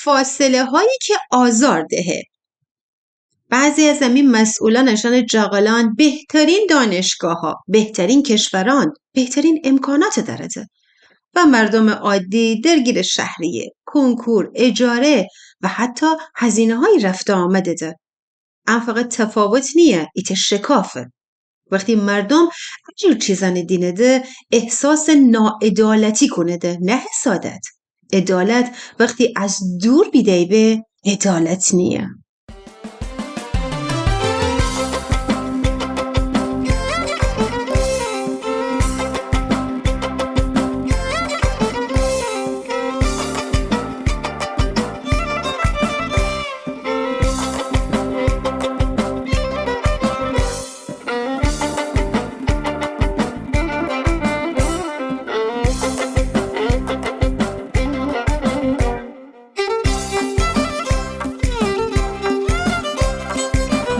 فاصله هایی که آزار دهه. بعضی از همین مسئولانشان جاغلان بهترین دانشگاه ها، بهترین کشوران، بهترین امکانات دارده و مردم عادی درگیر شهریه، کنکور، اجاره و حتی هزینه های رفت آمده ده. اما فقط تفاوت نیه، ایت شکافه. وقتی مردم جور چیزان دینه ده احساس ناعدالتی کنه ده، نه حسادت. عدالت وقتی از دور بیدیبه عدالت نیه.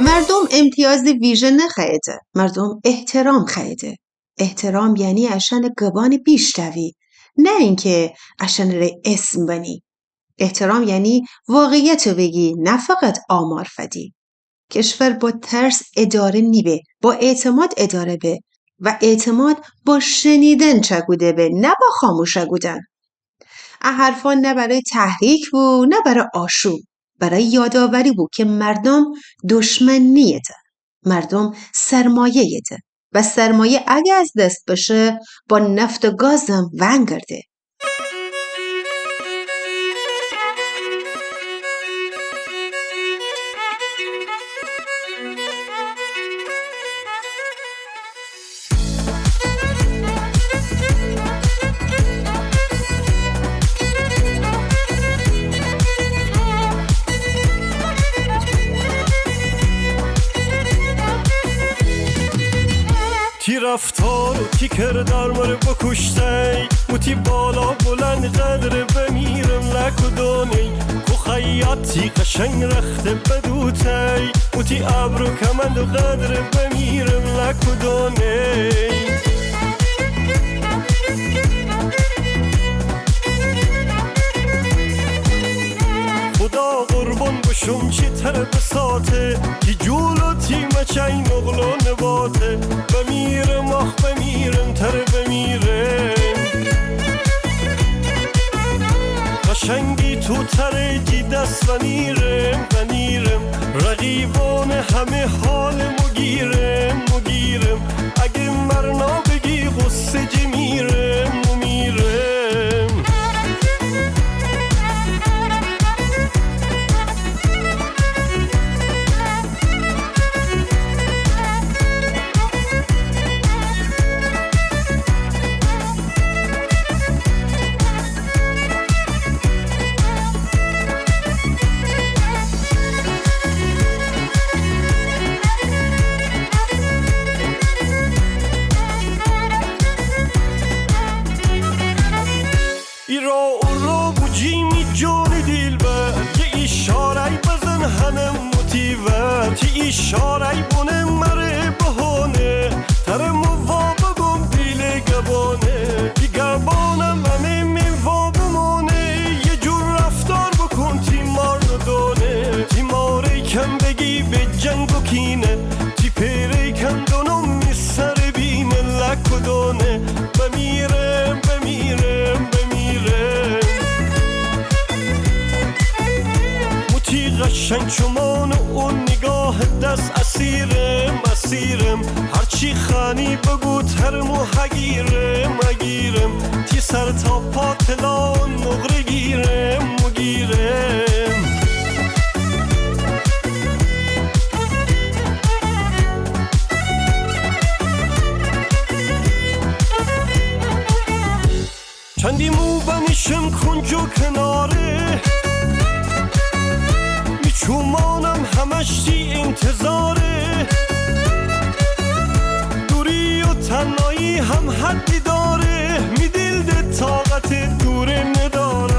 مردم امتیاز ویژه نخیده. مردم احترام خیده. احترام یعنی اشن گبان بیشتوی، نه اینکه اشن ره اسم بنی. احترام یعنی واقعیت رو بگی، نه فقط آمار فدی. کشور با ترس اداره نیبه، با اعتماد اداره به و اعتماد با شنیدن چگوده به، نه با خاموشه گودن. حرفان نه برای تحریک بود، نه برای آشوب. برای یادآوری بود که مردم دشمن نیته. مردم سرمایه ده و سرمایه اگه از دست بشه با نفت و گازم ونگرده. تی رفتار و تی کردار مره بکشتی و تی بالا بلند قدر بمیرم لکدانی کو خیاطی قشنگ رخت بدوتی و تی ابرو کمند و قدر بمیرم لکدانی خدا قربان بشم چی تر بساته کی جولو تی مچای نغلو نباته بمیرم آخ بمیرم تر بمیرم قشنگی تو تر جی دست و نیرم رقیبان همه حال مگیرم اگه مرنا بگی غصه جی میرم اشاره بونه مره بهانه تر موابقم دیل گبانه بی گبانم همه میوا بمانه یه جور رفتار بکن تیمار ندانه تیماره کم بگی به جنگ و کینه تی پیره کم دونم میسر بینه لکدانه بمیرم موتی قشنگ چمان اون نگاه دست اسیرم هرچی خانی بگو ترمو هگیرم تی سر تا پا تلان نقره گیرم چندی مو بنیشم کنجو کناره میچومانم همش تی انتظاره دوری و تنهایی هم حدی داره می دل ده طاقت دوره نداره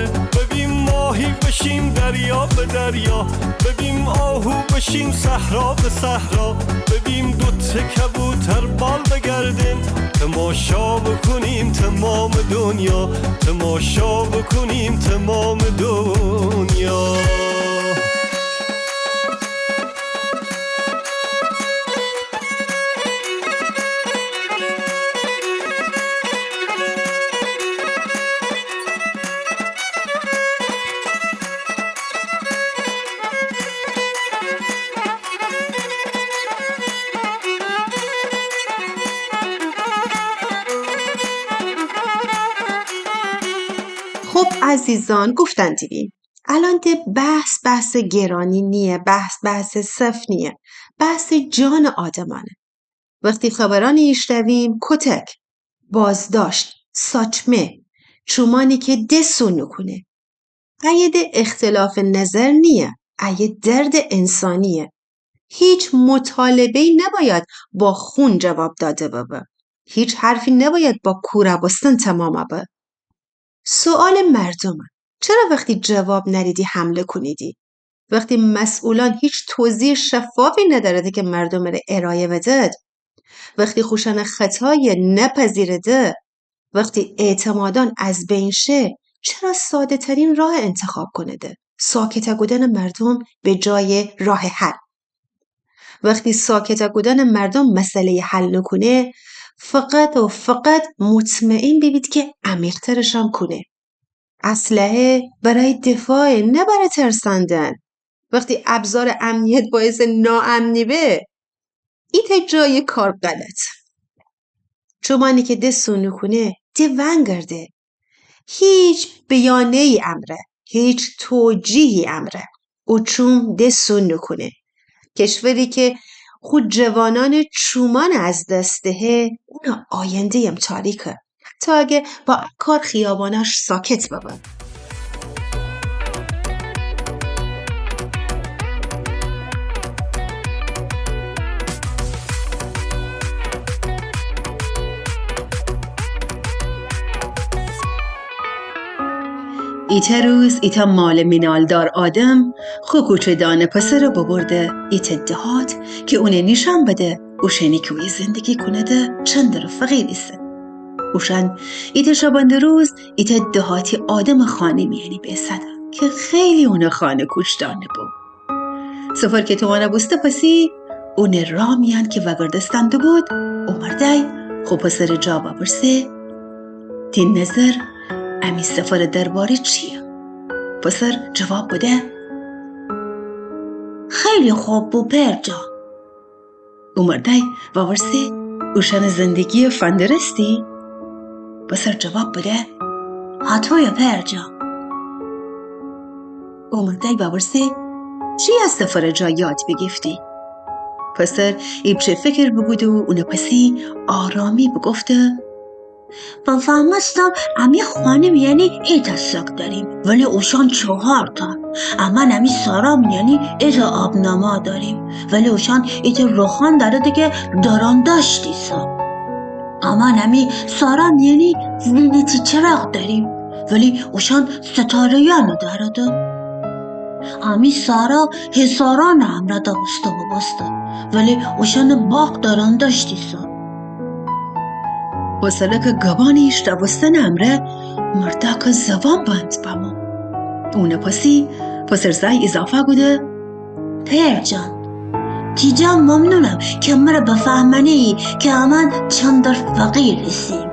ببین ماهی بشیم دریا به دریا ببین آه آهو بشیم صحرا به صحرا، ببیم دوتا کبوتر بال بگردیم، تماشا بکنیم تمام دنیا، تماشا بکنیم تمام دنیا. خب عزیزان گفتن دیدیم الان ده بحث گرانی نیه، بحث صف نیه، بحث جان آدمانه. وقتی خبرانی ایشتویم کتک، بازداشت، ساچمه، چومانی که دسونو کنه. اید اختلاف نظر نیه، اید درد انسانیه. هیچ مطالبه‌ای نباید با خون جواب داده بابا. هیچ حرفی نباید با کوره بستن تمام با. سوال مردمه، چرا وقتی جواب نریدی حمله کنیدی؟ وقتی مسئولان هیچ توضیح شفافی ندارده که مردم رو ارائه بده، وقتی خوشن خطای نپذیرده، وقتی اعتمادان از بین شه، چرا ساده ترین راه انتخاب کنده؟ ساکت بودن مردم به جای راه حل. وقتی ساکت بودن مردم مسئله حل نکنه، فقط و فقط مطمئن ببید که عمیق‌ترش هم کنه. اسلحه برای دفاع، نه برای ترساندن. وقتی ابزار امنیت باعث ناامنی به، ایت جای کار غلط. چوبانی که دستونو کنه ده ونگرده. هیچ بیانه ای امره، هیچ توجیهی امره. او چوم دستونو کنه. کشوری که خود جوانان چومان از دسته، اونا آینده ام تاریکه. تا اگه با کار خیابانش ساکت بابن. ایت روز ایتا مال مینالدار آدم خوکوچه دانه پسه رو ببرده ایت دهات که اونه نیشان بده اوشنی که اوی زندگی کنه ده چند رو فقیریسه. اوشن ایت شبانده روز ایت دهاتی آدم خانه میانی بیسده که خیلی اونه خانه کوچ دانه بود. سفر که توانه بسته پسی اونه را میان که وگردستنده بود اومردای خوب پسر جا ببرسه تین نظر امی سفر درباره چیه؟ پسر جواب بده خیلی خوب بو پرجا. اومردای وارسی اوشن زندگی فندرستی؟ پسر جواب بده حتوی پرجا. اومردای وارسی چی از سفر جا یاد بگیفتی؟ پسر ایبچه فکر بگود و اونه پسی آرامی بگفته با فهمستم امی خانم یعنی ایتا سک داریم ولی اوشان 4 تا. اما امی سارام یعنی ایتا آبنما داریم ولی اوشان ایتا روخان داره دیگه داران داشتی سا. اما امی سارام یعنی زینتی چراغ داریم ولی اوشان ستاره یانو داره ده. امی سارا هزاران امرا دا بسته و بسته ولی اوشان باق داران داشتی سا. وصله که گبانیش دا بستن امره مرده که زبان بند بمون. اونه پسر زای اضافه گوده پیر جان تیجان ممنونم که مرا بفهمنه ای که امان چندر فقیر رسیم.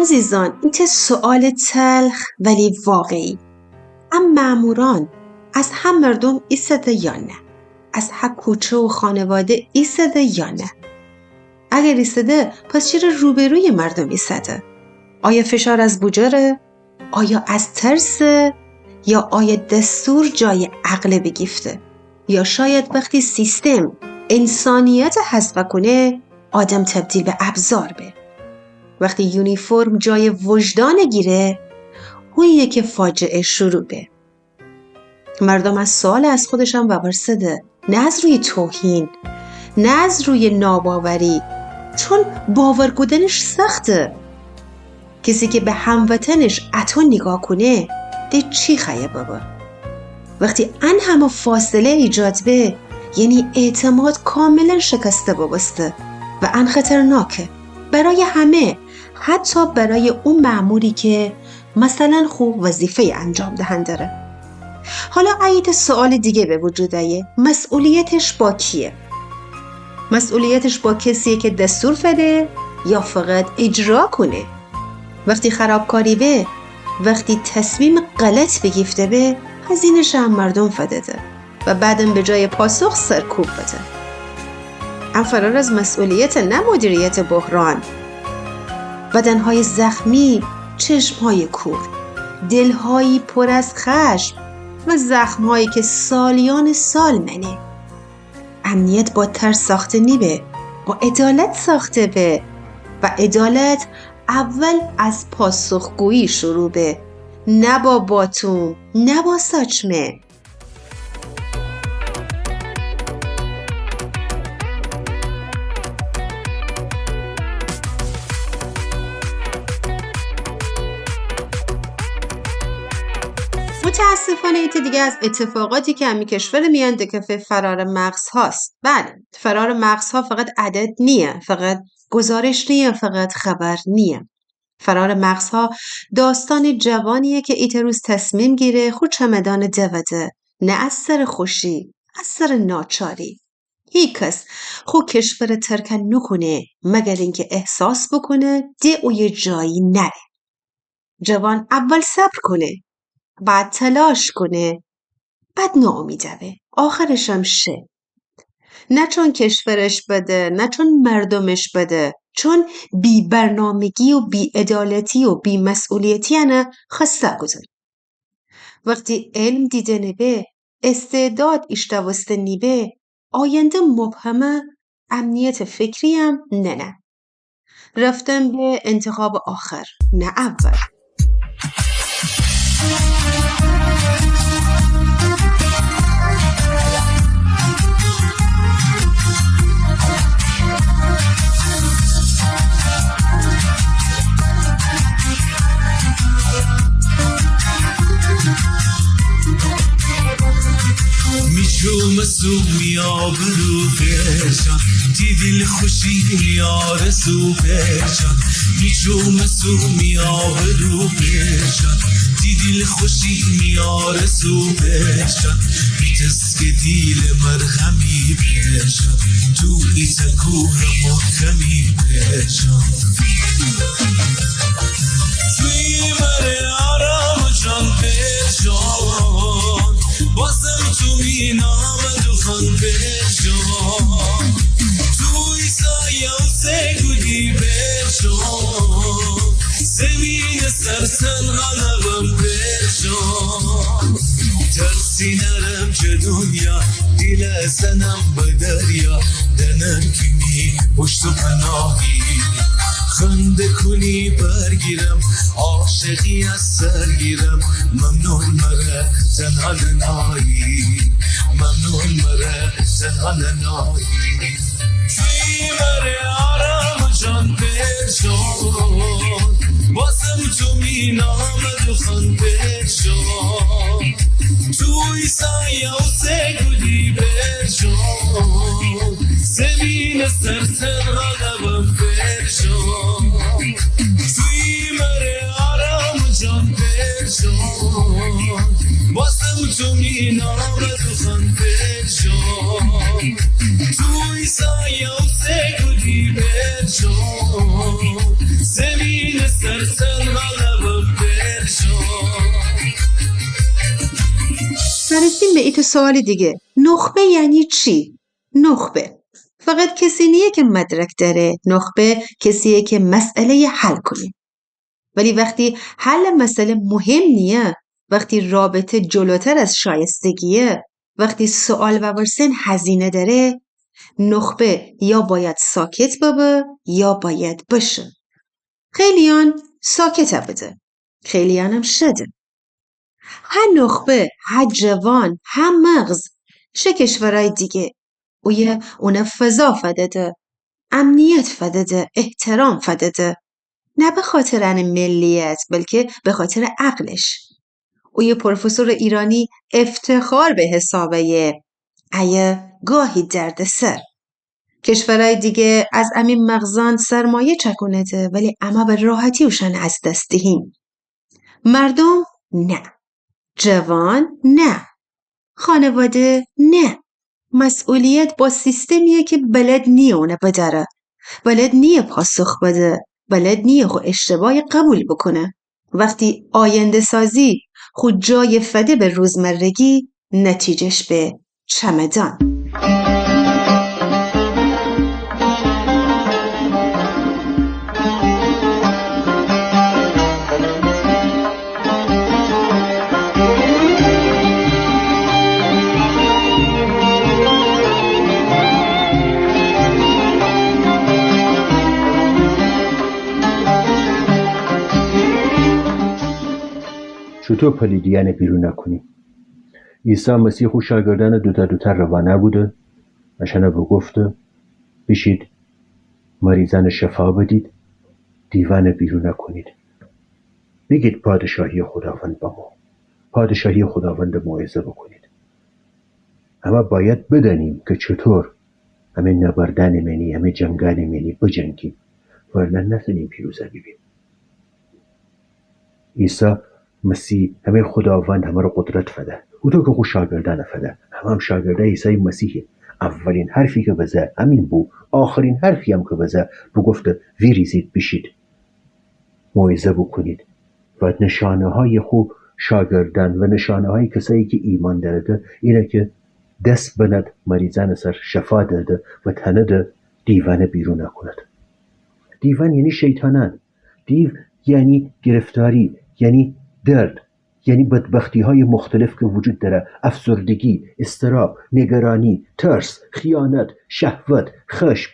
عزیزان این که سوال تلخ ولی واقعی. ام ماموران از هم مردم ایستده یا نه؟ از هر کوچه و خانواده ایستده یا نه؟ اگر ایستده پس چرا روبروی مردم ایستده؟ آیا فشار از بوجره؟ آیا از ترس؟ یا آیا دستور جای عقل بگیفته؟ یا شاید وقتی سیستم انسانیت حذف کنه آدم تبدیل به ابزار به. وقتی یونیفرم جای وجدان گیره اونیه که فاجعه شروع به. مردم از سوال از خودشان بپرسده، نه از روی توهین، نه از روی ناباوری، چون باور کردنش سخته. کسی که به هموطنش اتو نگاه کنه ده چی خیه بابا؟ وقتی ان همه فاصله ایجاد به، یعنی اعتماد کاملا شکسته بابسته و ان خطرناکه برای همه، حتی برای اون مأموری که مثلا خوب وظیفه انجام دهنده. حالا عید سوال دیگه به وجود آیه، مسئولیتش با کیه؟ مسئولیتش با کسیه که دستور فده یا فقط اجرا کنه؟ وقتی خرابکاری به، وقتی تصمیم غلط بگیفته به، هزینه‌ش هم مردم فدده و بعدم به جای پاسخ سرکوب بده. ام فرار از مسئولیت، نه مدیریت بحران. بدنهای زخمی، چشمهای کور، دلهایی پر از خشم و زخمهایی که سالیان سال منه. امنیت با ترس ساخته نیبه، با عدالت ساخته به، و عدالت اول از پاسخگویی شروع به، نه با باتوم، نه با ساچمه. متاسفانه ایت دیگه از اتفاقاتی که همی کشور میانده که فرار مغز هاست. بله، فرار مغز ها فقط عدد نیه، فقط گزارش نیه، فقط خبر نیه. فرار مغز ها داستان جوانیه که ایت روز تصمیم گیره خود چمدان دوده، نه از سر خوشی، از سر ناچاری. هیچ کس خود کشور ترک نکنه مگر اینکه احساس بکنه ده او یه جایی نره. جوان اول صبر کنه، بعد تلاش کنه، بعد ناامیده به، آخرش هم شه. نه چون کشورش بده، نه چون مردمش بده، چون بی برنامگی و بی عدالتی و بی مسئولیتی انه خسته گذاری. وقتی علم دیده نبه، استعداد اشتوسته نیبه، آینده مبهمه، امنیت فکری هم نه. رفتن به انتخاب آخر، نه اول. میشوم سو میاب رو بشان دیدیل خوشی میاره سو بشان میشوم سو میاب رو بشان دیدیل خوشی میاره سو بشان میتس که دیل مرهمی بشان تو ایتا کوه محکمی بشان توی مره آرام جان بشان باسم تو مینام دخان بشان توی سایه و سگودی بشان زمین سرسن غلبم بشان ترسی نرم چه دنیا دیل سنم به دریا دنم کمی پشت و پناهی خنده کنی برگیرم عاشقی از سر گیرم ممنون مره تنها ننایی ممنون مره تنها ننایی توی مره آرام جان بشان باسم تو مینام دخان بشان توی سایه و سگودی بشان زمین سرسر غلبم بشان توی مره آرام جان بشان باسم تو مینام دخان بشان توی سایه و سگودی بشان زمین سرسر غلبم بشان. برسیم به ایت سوال دیگه، نخبه یعنی چی؟ نخبه فقط کسی نیه که مدرک داره، نخبه کسیه که مسئله حل کنه. ولی وقتی حل مسئله مهم نیه، وقتی رابطه جلوتر از شایستگیه، وقتی سوال و ورسن هزینه داره، نخبه یا باید ساکت بابه یا باید بشه. خیلیان ساکت بده، خیلیانم شده. ها نخبه، ها جوان، ها مغز. شه کشورهای دیگه. اونا فضا فدده. امنیت فدده. احترام فدده. نه به خاطر ملیت بلکه به خاطر عقلش. یه پروفسور ایرانی افتخار به حسابه گاهی درد سر. کشورهای دیگه از امین مغزان سرمایه چکونده ولی اما به راحتی اوشن از دست دهیم. مردم نه. جوان نه. خانواده نه. مسئولیت با سیستمیه که بلد نیه اونه بداره. بلد نیه پاسخ بده. بلد نیه خو اشتباه قبول بکنه. وقتی آینده سازی خود جای فده به روزمرگی نتیجهش به چمدان. چطور پلیدیان بیرون نکنیم؟ عیسی مسیح خود شاگردان دوتر روانه بوده اشانه بگفته بشید مریضان شفا بدید دیوان بیرون نکنید. بگید پادشاهی خداوند با ما، پادشاهی خداوند موعظه بکنید. اما باید بدانیم که چطور همه نبردن منی همه جنگان منی بجنگیم ورنه نتونیم پیروزی ببینیم. عیسی مسیح همه خداوند همه رو قدرت فده. او تو که خود شاگردان فده هم شاگرده عیسی مسیحه. اولین حرفی که بزه همین بو، آخرین حرفی هم که بزه بگفته ویریزید بشید موعظه بکنید و نشانه های خوب شاگردان و نشانه های کسایی که ایمان دارده اینه که دست بند مریضان سر شفا داده و تنده دیوانه بیرون نکند. دیوان یعنی شیطانان. دیو یعنی گرفتاری، یعنی درد، یعنی بدبختی های مختلف که وجود داره. افسردگی، اضطراب، نگرانی، ترس، خیانت، شهوت، خشم،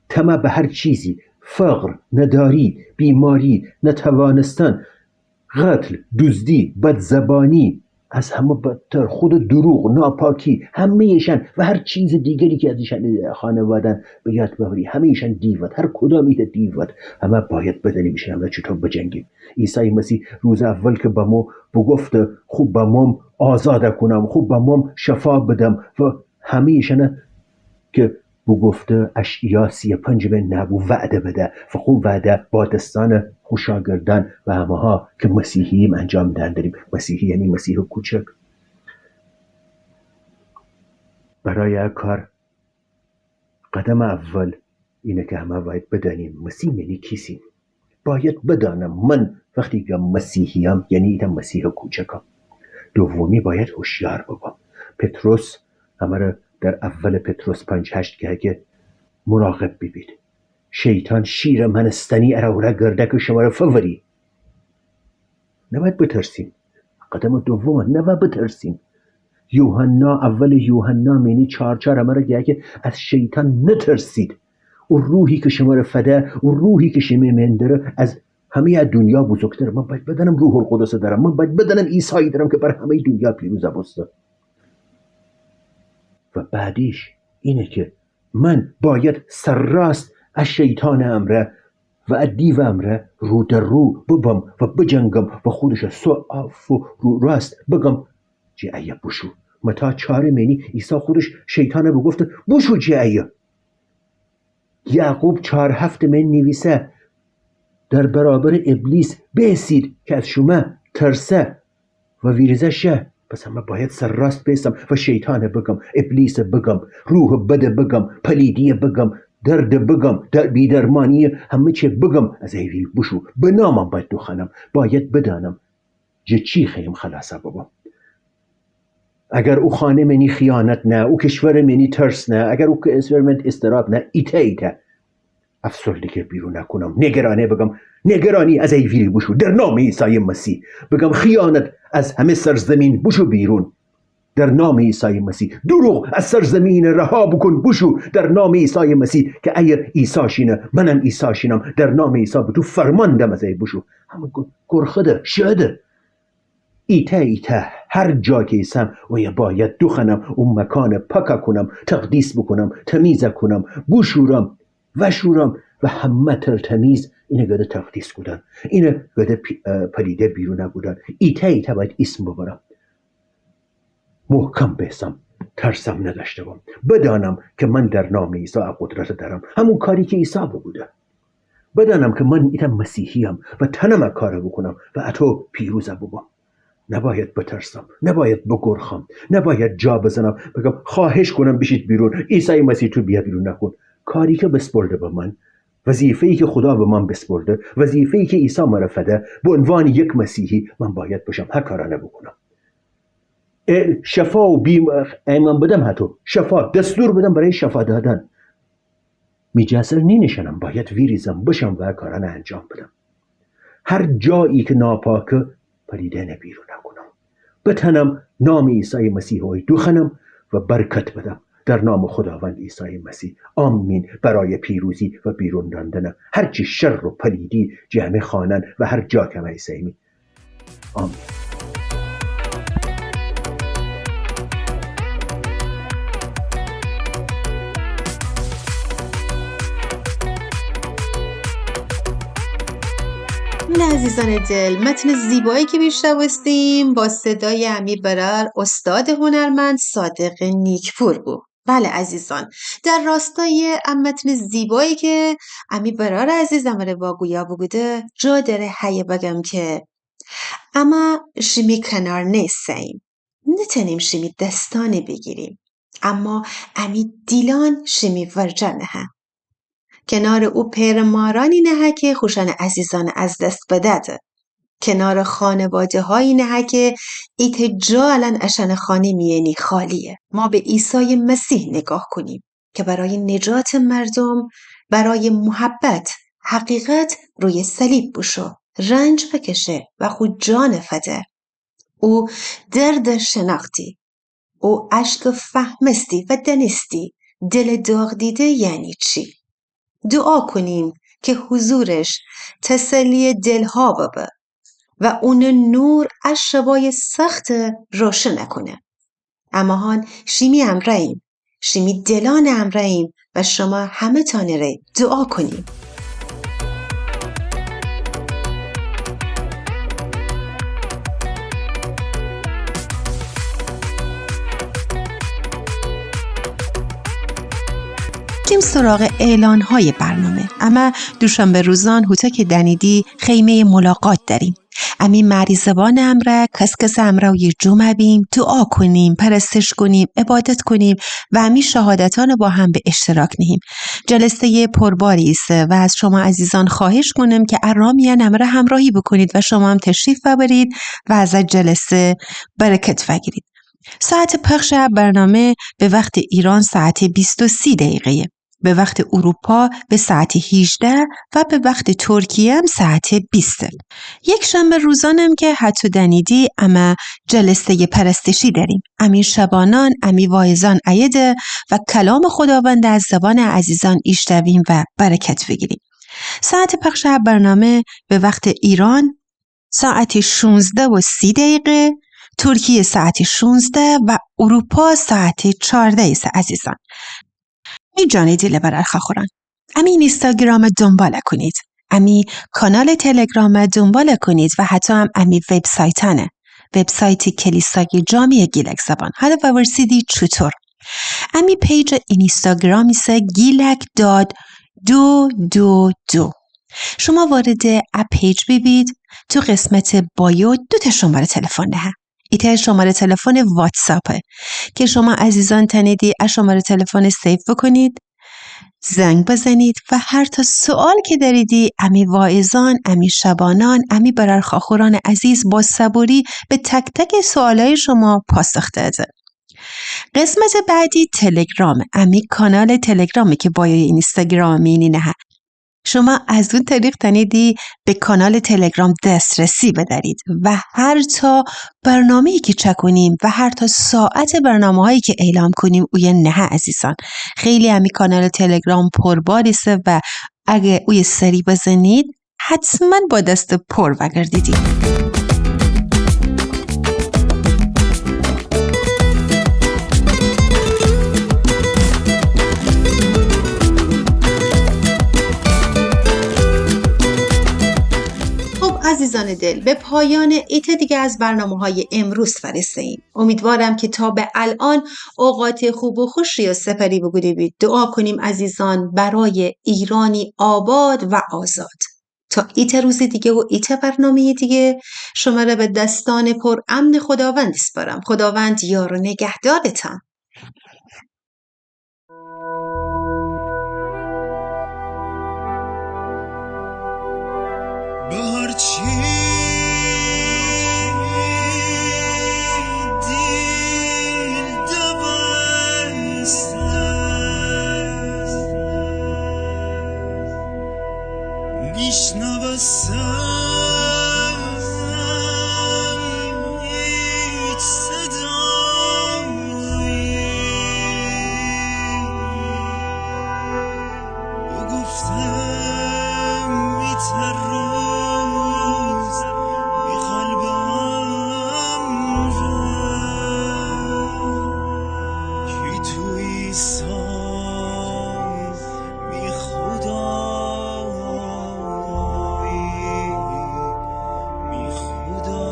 طمع به هر چیزی، فقر، نداری، بیماری، نتوانستن، قتل، دزدی، بدزبانی، از همه بدتر خود دروغ، ناپاکی، همه ایشان و هر چیز دیگری که از ایشان خانوادن به یاد ببری، همه ایشان دیوت، هر کدامی دیوت. همه باید بدنیم ایشان همه چطور بجنگیم. عیسی مسیح روز اول که به ما بگفت خوب به ما آزاد کنم، خوب به ما شفا بدم و همه ایشان که بگفته اشعیا 35 به نبو وعده بده و خوب وعده با دستان خوشاگردان و همه ها که مسیحیم انجام داریم. مسیحی یعنی مسیح کوچک. برای کار قدم اول اینه که همه باید بدانیم مسیح یعنی کیسیم. باید بدانم من وقتی که مسیحیم یعنی ایدم مسیح کوچکم. دومی باید هوشیار بابم. پتروس همه را در اول پتروس 5:8 که مراقب ببید شیطان شیر منستنی ارورا گرده که شما را فوری. نباید بترسیم. قدم دوم نباید بترسیم. اول یوحنا مینی 4:4 همه را که از شیطان نترسید. اون روحی که شما را فده، اون روحی که شما من داره از همه دنیا بزرگتره. من باید بدانم روح القدس دارم، من باید بدانم عیسی دارم که بر همه دنیا پیروز بسته. و بعدیش اینه که من باید سرراست از شیطان امره و از دیو امره رو در رو ببم و بجنگم و خودش صاف و رو راست بگم جعیه بشو. متا 4 مینی عیسی خودش شیطانه بگفته بشو جعیه. یعقوب 4:7 من نویسه در برابر ابلیس بسید که از شما ترسه و ویرزه شه. پس همه باید سر راست بیستم و شیطانه بگم، ابلیس بگم، روح بده بگم، پلیدی بگم، درد بگم، بیدرمانی همه چه بگم از ایوی بشو. به نامم باید دخنم. باید بدانم جه چی خیم خلاصه بابم. اگر او خانه منی خیانت نه، او کشور منی ترس نه، اگر او کشور من استراب نه، ایته افسردگی بیرون نکنم. نگرانه بگم نگرانی از ایوی بشو در نام عیسی مسیح. بگم خیانت از همه سرزمین بشو بیرون در نام عیسی مسیح. دروغ از سرزمین رها بکن بشو در نام عیسی مسیح که اگر عیسی شینه منم عیسی شینم. در نام عیسی به تو فرمان دم از ای بشو. همون گرخده شده ایته هر جا که ایسم و باید دخنم اون مکان پاکا کنم، تقدیس بکنم، تمیز کنم، بشورم وشورم و همه تمیز. اینه گده تقدیس کودن، اینه گده پلیده بیرون بودن. ایته باید اسم ببرم، محکم بسم، ترسم نداشته بام، بدانم که من در نام عیسی قدرت دارم، همون کاری که عیسی بوده. بدانم که من ایتا مسیحیم و تنم کار بکنم و اتو پیروز ببام. نباید بترسم، نباید بگرخم، نباید جا بزنم بگم خواهش کنم بشید بیرون، عیسی مسیح تو بیا بیرون نکن. کاری که بسپرده به من، وظیفه‌ای که خدا به من بسپرده، وظیفه‌ای که عیسی مرا فده، به عنوان یک مسیحی من باید باشم هر کارانه بکنم. شفا و بیم ایمان بدم، حتی شفا دستور بدم برای شفا دادن. میجسر نی نشنم، باید ویریزم بشم و کارانه انجام بدم. هر جایی که ناپاکه پریده نبیرون نکنم، بتنم نام عیسی مسیح رو دوخنم و برکت بدم در نام خداوند عیسی مسیح. آمین. برای پیروزی و بیرون راندن هرچی شر و پلیدی جمع خانن و هر جا که میسیمی. آمین. عزیزان دل، متن زیبایی که میشنوستیم با صدای امیر برر، استاد هنرمند صادق نیکپور بود. بله عزیزان، در راستای متن زیبایی که امیر برر عزیزم رو واگویا بوده، جا داره هیه بگم که اما شیمی کنار نیستیم، نتنیم شیمی دستانه بگیریم، اما امی دیلان شیمی ورجنه هم. کنار او پیرمارانی نهه که خوشان عزیزان از دست بدده. کنار خانواده هایی نهه که ایت جا الان اشن خانه میینی خالیه. ما به عیسی مسیح نگاه کنیم که برای نجات مردم، برای محبت، حقیقت روی صلیب بشو، رنج بکشه و خود جان فده. او درد شناختی، او عشق فهمستی و دنستی دل داغ دیده یعنی چی. دعا کنیم که حضورش تسلی دلها بابه و اون نور از شبای سخت روشن کنه. اما هان شیمی امرهیم، شیمی دلان امرهیم و شما همه تانره دعا کنیم. بریم سراغ اعلان‌های برنامه. اما دوشنبه روزان هوتا که دنیدی خیمه ملاقات داریم. امی مریضبان امره، کس امره و یه جمعه بیم، دعا کنیم، پرستش کنیم، عبادت کنیم و امی شهادتان با هم به اشتراک نهیم. جلسه پرباری است و از شما عزیزان خواهش کنم که ارامیان امره همراهی بکنید و شما هم تشریف ببرید و از جلسه برکت بگیرید. ساعت پخش برنامه به وقت ایران ساعت 20:30 دقیقه، به وقت اروپا به ساعت 18 و به وقت ترکیه هم ساعت 20. یک شنبه روزانم که حتی دنیدی اما جلسه پرستشی داریم. امی شبانان، امی واعظان عیده و کلام خداوند از زبان عزیزان ایشتویم و برکت بگیریم. ساعت پخش برنامه به وقت ایران ساعت 16:30 دقیقه، ترکیه ساعت 16 و اروپا ساعت 14 عزیزان. می جانی دیل برای خوران. امی اینستاگرام دنبال کنید. امی کانال تلگرام دنبال کنید و حتی هم امی وبسایتانه. وبسایت کلیسای جامع گیلک زبان. حالا ورسیدی چطور؟ امی پیج اینستاگرامی سه گیلک.222. شما وارد اپ پیج ببید، تو قسمت بایو 2 شماره تلفن ده. ایته شماره تلفن واتساپه که شما عزیزان تنیدی از شماره تلفن سیف بکنید، زنگ بزنید و هر تا سوال که داریدی امی واعظان، امی شبانان، امی بررخاخوران عزیز با صبوری به تک تک سوالای شما پاسخ داده. قسمت بعدی تلگرام، امی کانال تلگرامی که بایوی اینستاگرام مینی نه. شما از اون طریق تنیدی به کانال تلگرام دسترسی بدارید و هر تا برنامه‌ای که چکنیم و هر تا ساعت برنامه‌هایی که اعلام کنیم اوی نه عزیزان. خیلی همی کانال تلگرام پرباریسه و اگه اوی سری بزنید حتما با دست پر وگردیدید. عزیزان دل، به پایان ایت دیگه از برنامه‌های امروز فرسته‌ایم. امیدوارم که تا به الان اوقات خوب و خوشی و سپری بگذرونید. دعا کنیم عزیزان برای ایرانی آباد و آزاد. تا ایت روز دیگه و ایت برنامه دیگه شما را به دستان پر امن خداوند سپارم. خداوند یار و نگهدارتان. هرچی دل دبست میشنوستم هیچ صدایی گفتم بی‌تراز بی قلبم کی توی ساز بی خدایی بی خدا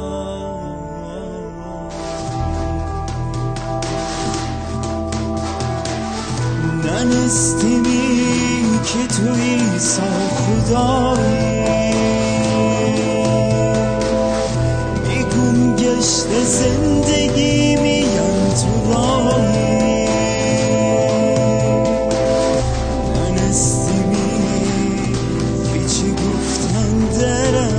ننستیمی که توی سا خدایی میگم گشت زندگی میان تو راهی ننستیمی پیچی گفتن درم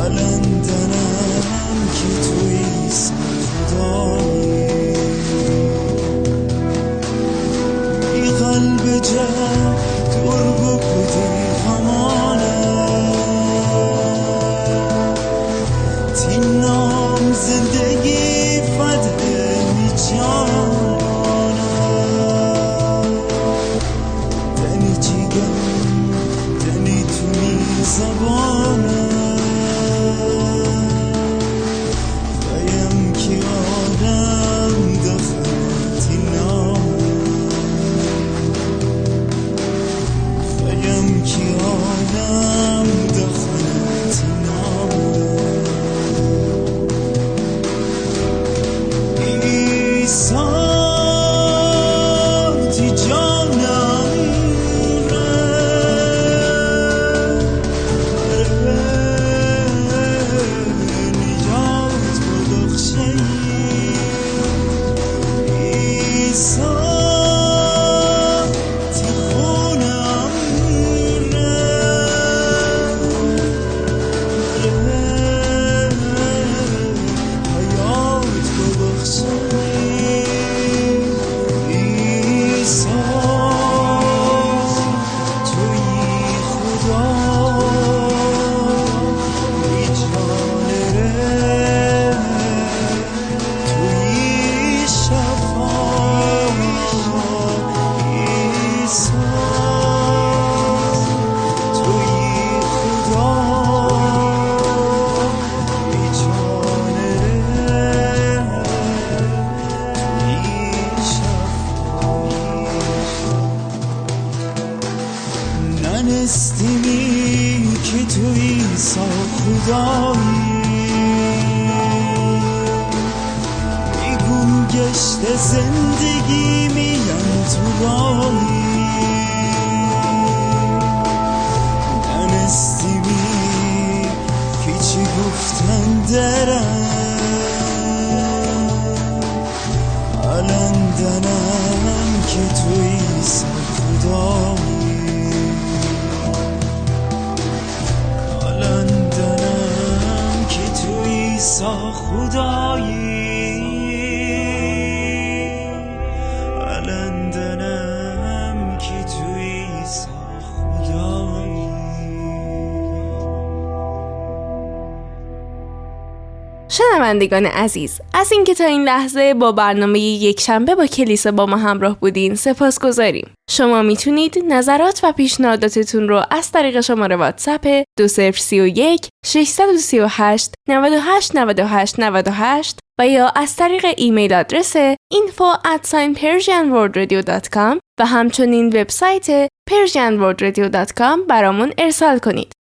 الان دنم که توی سا خدایی قلب جا دور بکدی همانه تینام زندگی فده می جانه دنی جیگم دنی تو می زبانه خیم کی آدم دخل تینام کی آدم دخلت نام ایسا تی جانم نیجات بدخشی ایسا ننستیمی که توی سا خدایی میگم گشت زندگی میان تو راهی ننستیمی پیچی گفتن درم الان دنم که توی سا خدایی سا خدایی الان دنم که شنوندگان عزیز، از اینکه تا این لحظه با برنامه یک شنبه با کلیسا با ما همراه بودین سپاسگزاریم. شما میتونید نظرات و پیشنهاداتتون رو از طریق شماره واتساپ 2031 638 98 98 98 و یا از طریق ایمیل آدرس info@persianworldradio.com و همچنین وبسایت persianworldradio.com برامون ارسال کنید.